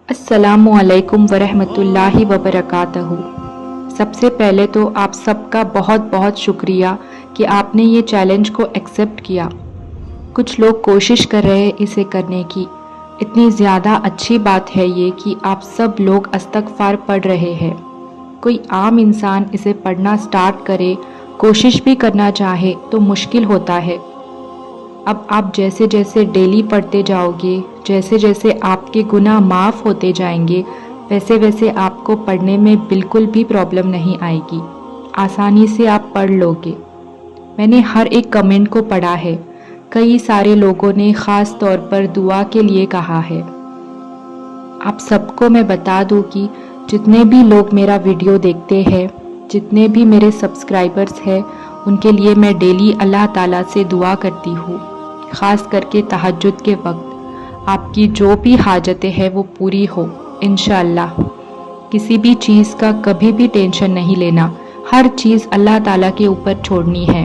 अस्सलामु अलैकुम वरहमतुल्लाहि वबरकातहू। सबसे पहले तो आप सबका बहुत बहुत शुक्रिया कि आपने ये चैलेंज को एक्सेप्ट किया। कुछ लोग कोशिश कर रहे हैं इसे करने की। इतनी ज़्यादा अच्छी बात है ये कि आप सब लोग इस्तग़फ़ार पढ़ रहे हैं। कोई आम इंसान इसे पढ़ना स्टार्ट करे, कोशिश भी करना चाहे तो मुश्किल होता है। अब आप जैसे जैसे डेली पढ़ते जाओगे, जैसे जैसे आपके गुनाह माफ़ होते जाएंगे, वैसे वैसे आपको पढ़ने में बिल्कुल भी प्रॉब्लम नहीं आएगी। आसानी से आप पढ़ लोगे। मैंने हर एक कमेंट को पढ़ा है। कई सारे लोगों ने ख़ास तौर पर दुआ के लिए कहा है। आप सबको मैं बता दूं कि जितने भी लोग मेरा वीडियो देखते हैं, जितने भी मेरे सब्सक्राइबर्स हैं, उनके लिए मैं डेली अल्लाह ताला से दुआ करती हूँ। ख़ास करके तहज्जुद के वक्त आपकी जो भी हाजतें हैं वो पूरी हो इंशाअल्लाह। किसी भी चीज़ का कभी भी टेंशन नहीं लेना, हर चीज़ अल्लाह ताला के ऊपर छोड़नी है।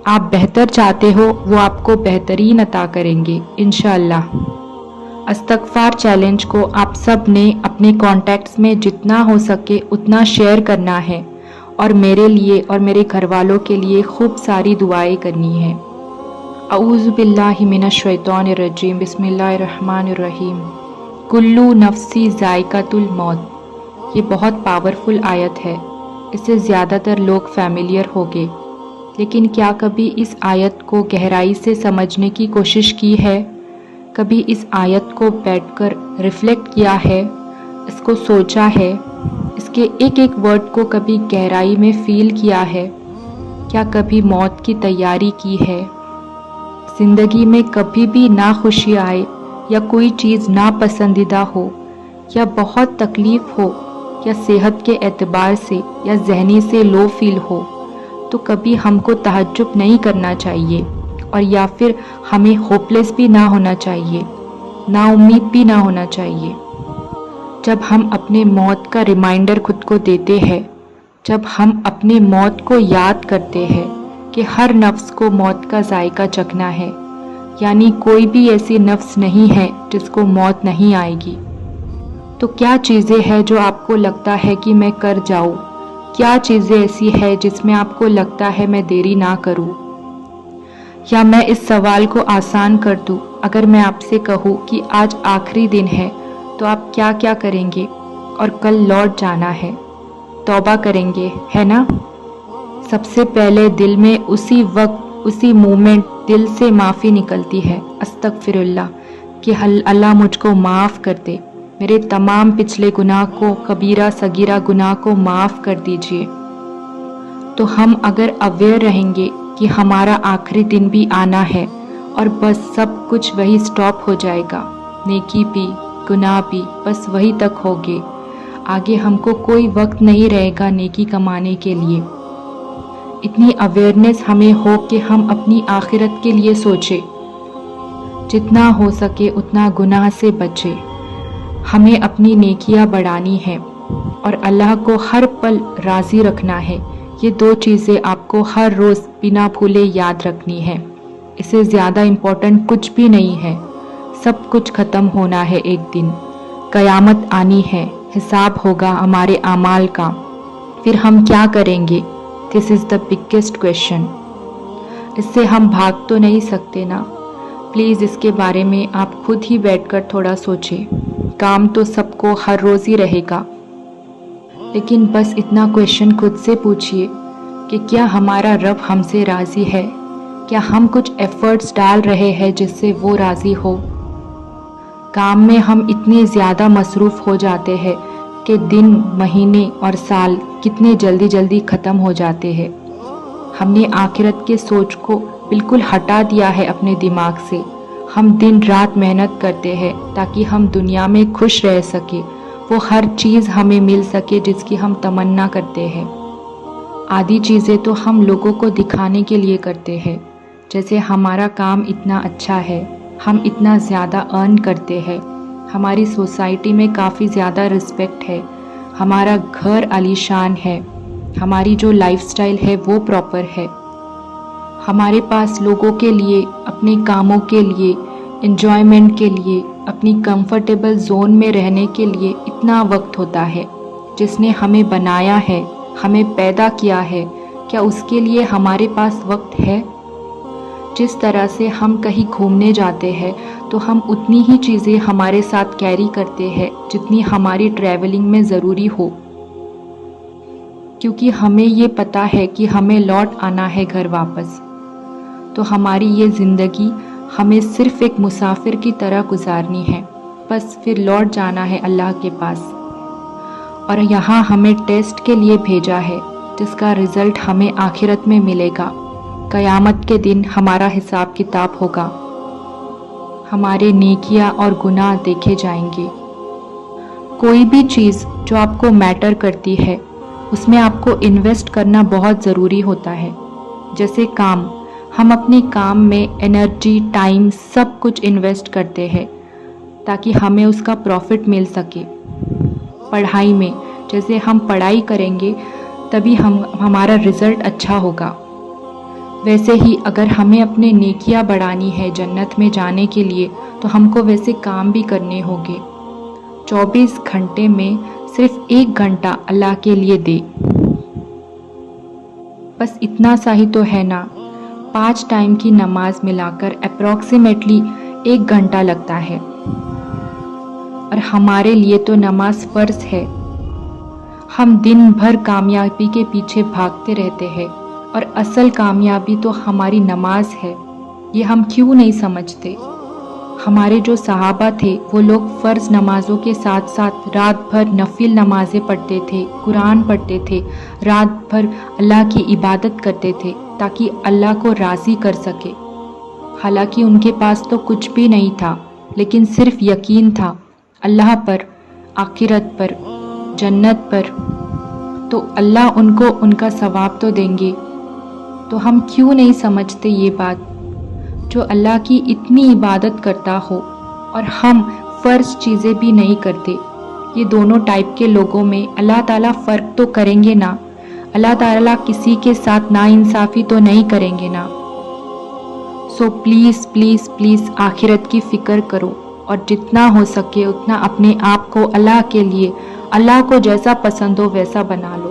आप बेहतर चाहते हो, वो आपको बेहतरीन अता करेंगे इंशाअल्लाह। इस्तग़फ़ार चैलेंज को आप सब ने अपने कॉन्टैक्ट्स में जितना हो सके उतना शेयर करना है और मेरे लिए और मेरे घर वालों के लिए खूब सारी दुआएं करनी है। अऊज़ु बिल्लाहि मिनश शैतानिर रजीम, बिस्मिल्लाहिर्रहमानिर रहीम। कुल्लू नफ्सी ज़ायक़तुल मौत। ये बहुत पावरफुल आयत है। इससे ज़्यादातर लोग फैमिलियर होंगे, लेकिन क्या कभी इस आयत को गहराई से समझने की कोशिश की है? कभी इस आयत को बैठकर रिफ्लेक्ट किया है, इसको सोचा है, इसके एक एक वर्ड को कभी गहराई में फील किया है? क्या कभी मौत की तैयारी की है? ज़िंदगी में कभी भी ना खुशी आए या कोई चीज़ ना पसंदीदा हो या बहुत तकलीफ़ हो या सेहत के एतबार से या जहनी से लो फील हो, तो कभी हमको तहज्जुब नहीं करना चाहिए और या फिर हमें होपलेस भी ना होना चाहिए, ना उम्मीद भी ना होना चाहिए। जब हम अपने मौत का रिमाइंडर खुद को देते हैं, जब हम अपने मौत को याद करते हैं कि हर नफ्स को मौत का जायका चखना है, यानी कोई भी ऐसी नफ्स नहीं है जिसको मौत नहीं आएगी, तो क्या चीज़ें हैं जो आपको लगता है कि मैं कर जाऊँ? क्या चीज़ें ऐसी है जिसमें आपको लगता है मैं देरी ना करूँ? या मैं इस सवाल को आसान कर दूँ, अगर मैं आपसे कहूँ कि आज आखिरी दिन है तो आप क्या क्या करेंगे और कल लौट जाना है, तौबा करेंगे, है ना? सबसे पहले दिल में उसी वक्त उसी मोमेंट दिल से माफ़ी निकलती है, अस्तगफिरुल्लाह, कि अल्लाह मुझको माफ़ कर दे, मेरे तमाम पिछले गुनाह को, कबीरा सगीरा गुनाह को माफ़ कर दीजिए। तो हम अगर अवेयर रहेंगे कि हमारा आखिरी दिन भी आना है और बस सब कुछ वही स्टॉप हो जाएगा, नेकी भी गुनाह भी बस वही तक होगे, आगे हमको कोई वक्त नहीं रहेगा नेकी कमाने के लिए। इतनी अवेयरनेस हमें हो कि हम अपनी आखिरत के लिए सोचें, जितना हो सके उतना गुनाह से बचे। हमें अपनी नेकियां बढ़ानी है और अल्लाह को हर पल राज़ी रखना है। ये दो चीज़ें आपको हर रोज़ बिना भूले याद रखनी है। इससे ज़्यादा इम्पोर्टेंट कुछ भी नहीं है। सब कुछ ख़त्म होना है एक दिन, क़यामत आनी है, हिसाब होगा हमारे आमाल का। फिर हम क्या करेंगे? This is the biggest question. इससे हम भाग तो नहीं सकते ना। प्लीज़ इसके बारे में आप खुद ही बैठकर थोड़ा सोचें। काम तो सबको हर रोज़ ही रहेगा, लेकिन बस इतना क्वेश्चन खुद से पूछिए कि क्या हमारा रब हमसे राज़ी है? क्या हम कुछ एफ़र्ट्स डाल रहे हैं जिससे वो राज़ी हो? काम में हम इतने ज़्यादा मसरूफ़ हो जाते हैं कि दिन, महीने और साल कितने जल्दी जल्दी ख़त्म हो जाते हैं। हमने आखिरत के सोच को बिल्कुल हटा दिया है अपने दिमाग से। हम दिन रात मेहनत करते हैं ताकि हम दुनिया में खुश रह सके, वो हर चीज़ हमें मिल सके जिसकी हम तमन्ना करते हैं। आधी चीज़ें तो हम लोगों को दिखाने के लिए करते हैं, जैसे हमारा काम इतना अच्छा है, हम इतना ज़्यादा अर्न करते हैं, हमारी सोसाइटी में काफ़ी ज़्यादा रिस्पेक्ट है, हमारा घर आलीशान है, हमारी जो लाइफस्टाइल है वो प्रॉपर है, हमारे पास लोगों के लिए, अपने कामों के लिए انجوائمنٹ کے لیے، اپنی کمفرٹیبل زون میں رہنے کے لیے اتنا وقت ہوتا ہے؟ جس نے ہمیں بنایا ہے، ہمیں پیدا کیا ہے، کیا اس کے لیے ہمارے پاس وقت ہے؟ جس طرح سے ہم کہیں گھومنے جاتے ہیں تو ہم اتنی ہی چیزیں ہمارے ساتھ کیری کرتے ہیں جتنی ہماری ٹریولنگ میں ضروری ہو، کیونکہ ہمیں یہ پتہ ہے کہ ہمیں لوٹ آنا ہے گھر واپس۔ تو ہماری یہ زندگی ہمیں صرف ایک مسافر کی طرح گزارنی ہے، بس پھر لوٹ جانا ہے اللہ کے پاس۔ اور یہاں ہمیں ٹیسٹ کے لیے بھیجا ہے، جس کا رزلٹ ہمیں آخرت میں ملے گا۔ قیامت کے دن ہمارا حساب کتاب ہوگا، ہمارے نیکیاں اور گناہ دیکھے جائیں گے۔ کوئی بھی چیز جو آپ کو میٹر کرتی ہے، اس میں آپ کو انویسٹ کرنا بہت ضروری ہوتا ہے۔ جیسے کام، ہم اپنے کام میں انرجی، ٹائم، سب کچھ انویسٹ کرتے ہیں تاکہ ہمیں اس کا پروفٹ مل سکے۔ پڑھائی میں، جیسے ہم پڑھائی کریں گے تبھی ہمارا رزلٹ اچھا ہوگا۔ ویسے ہی اگر ہمیں اپنے نیکیاں بڑھانی ہے جنت میں جانے کے لیے تو ہم کو ویسے کام بھی کرنے ہوں گے۔ 24 گھنٹے میں صرف 1 گھنٹہ اللہ کے لیے دے، بس اتنا سا ہی تو ہے نا۔ 5 ٹائم کی نماز ملا کر اپروکسیمیٹلی 1 گھنٹہ لگتا ہے، اور ہمارے لیے تو نماز فرض ہے۔ ہم دن بھر کامیابی کے پیچھے بھاگتے رہتے ہیں، اور اصل کامیابی تو ہماری نماز ہے۔ یہ ہم کیوں نہیں سمجھتے؟ ہمارے جو صحابہ تھے وہ لوگ فرض نمازوں کے ساتھ ساتھ رات بھر نفل نمازیں پڑھتے تھے، قرآن پڑھتے تھے، رات بھر اللہ کی عبادت کرتے تھے تاکہ اللہ کو راضی کر سکے۔ حالانکہ ان کے پاس تو کچھ بھی نہیں تھا، لیکن صرف یقین تھا اللہ پر، آخرت پر، جنت پر، تو اللہ ان کو ان کا ثواب تو دیں گے۔ تو ہم کیوں نہیں سمجھتے یہ بات؟ جو اللہ کی اتنی عبادت کرتا ہو اور ہم فرض چیزیں بھی نہیں کرتے، یہ دونوں ٹائپ کے لوگوں میں اللہ تعالیٰ فرق تو کریں گے نا؟ اللہ تعالیٰ کسی کے ساتھ ناانصافی تو نہیں کریں گے نا؟ سو پلیز پلیز پلیز آخرت کی فکر کرو، اور جتنا ہو سکے اتنا اپنے آپ کو اللہ کے لیے، اللہ کو جیسا پسند ہو ویسا بنا لو۔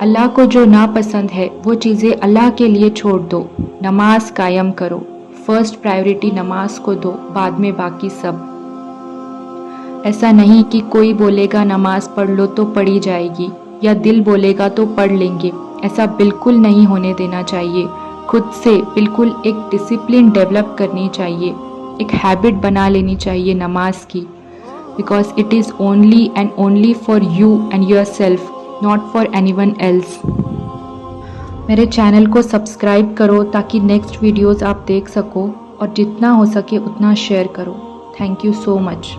اللہ کو جو ناپسند ہے وہ چیزیں اللہ کے لیے چھوڑ دو۔ نماز قائم کرو، فرسٹ پرائیورٹی نماز کو دو، بعد میں باقی سب۔ ایسا نہیں کہ کوئی بولے گا نماز پڑھ لو تو پڑھی جائے گی، یا دل بولے گا تو پڑھ لیں گے، ایسا بالکل نہیں ہونے دینا چاہیے۔ خود سے بالکل ایک ڈسپلن ڈیولپ کرنی چاہیے، ایک ہیبٹ بنا لینی چاہیے نماز کی، because it is only and only for you and your self, not for anyone else۔ میرے چینل کو سبسکرائب کرو تاکہ نیکسٹ ویڈیوز آپ دیکھ سکو، اور جتنا ہو سکے اتنا شیئر کرو۔ Thank you so much.